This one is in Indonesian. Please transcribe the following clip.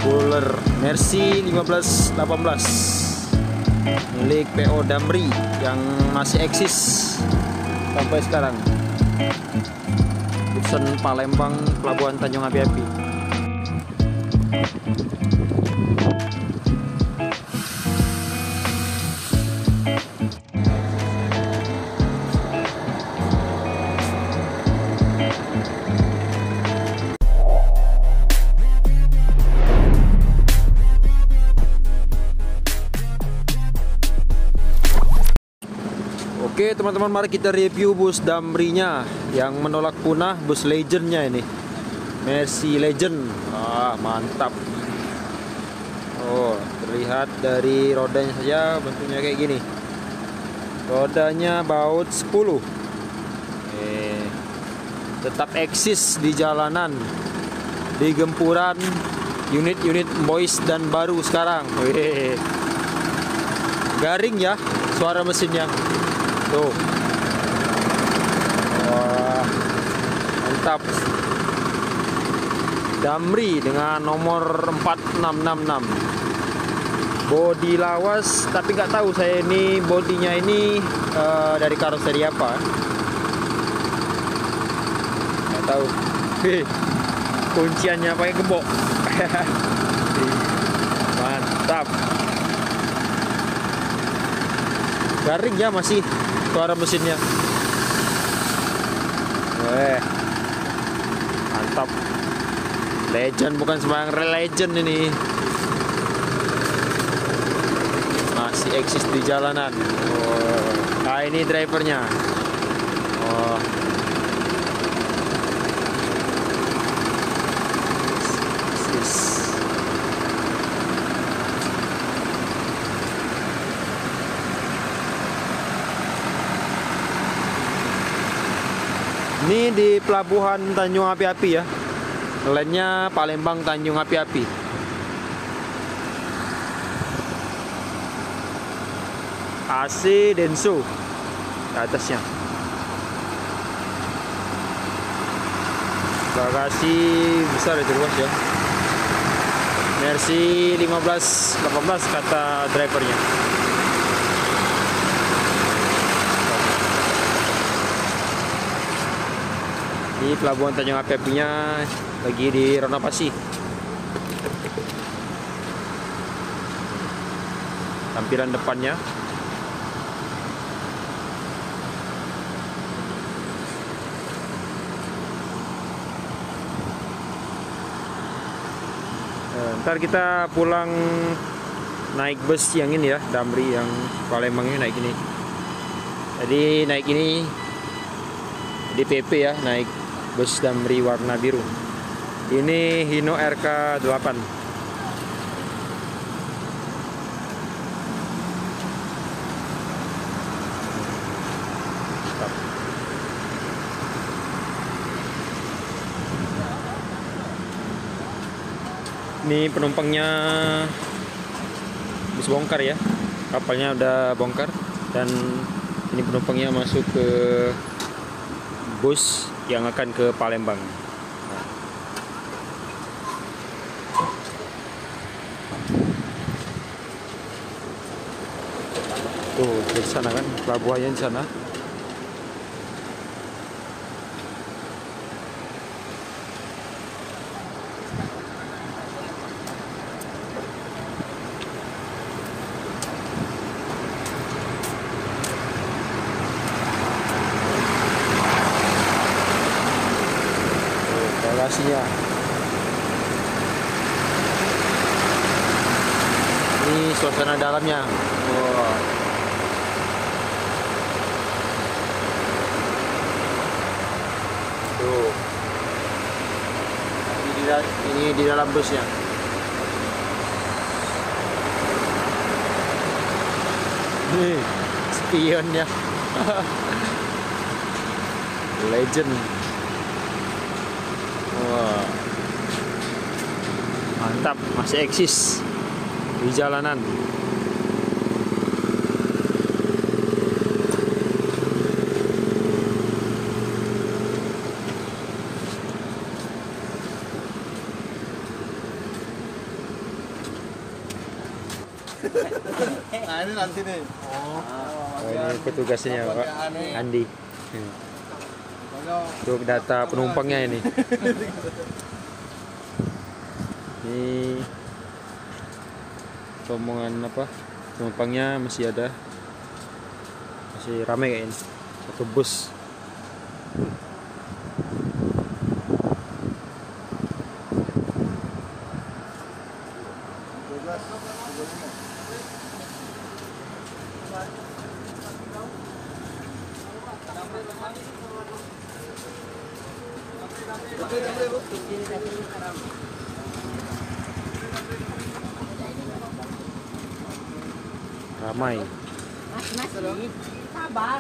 Cooler Mercy 1518 milik PO Damri yang masih eksis sampai sekarang. Jurusan Palembang, Pelabuhan Tanjung Api-Api. Oke teman-teman, mari kita review bus Damri-nya yang menolak punah, bus Legend-nya ini. Mercy Legend. Mantap. Oh, terlihat dari rodanya saja bentuknya kayak gini. Rodanya baut 10. Tetap eksis di jalanan, di gempuran unit-unit boys dan baru sekarang. Garing ya suara mesinnya. Tuh. Wah, mantap. Damri dengan nomor 4666. Bodi lawas, tapi nggak tahu saya ini bodinya ini dari karoseri apa. Nggak tahu. Kunciannya pakai gembok. Mantap. Garing ya masih suara mesinnya. Mantap. Legend, bukan sembarang Legend ini. Masih eksis di jalanan. Nah ini drivernya. Ini di Pelabuhan Tanjung Api-Api ya. Lainnya Palembang Tanjung Api-Api. AC Denso di atasnya. Bagasi besar itu luas ya. Mercy 1518 kata drivernya. Di Pelabuhan Tanjung Api-Apinya lagi di renovasi. Tampilan depannya. Ntar kita pulang naik bus yang ini ya, Damri yang Palembang ini naik ini. Jadi naik ini di PP ya, naik bus Damri warna biru. Ini Hino RK8. Ini penumpangnya bus bongkar ya, kapalnya udah bongkar, dan ini penumpangnya masuk ke bus yang akan ke Palembang. Tuh di sana kan pelabuhannya di sana. Bagasinya. Ini suasana dalamnya. Wow. Tuh. Ini di dalam busnya. Nih, spionnya. Legend. Wah, mantap, masih eksis di jalanan. Nah ini nanti nih. Oh, ini petugasnya Pak Andi. Untuk data penumpangnya ini. Ini rombongan apa? Penumpangnya masih ada. Masih ramai kayak ini. Satu bus. Ramai. Mas, sabar.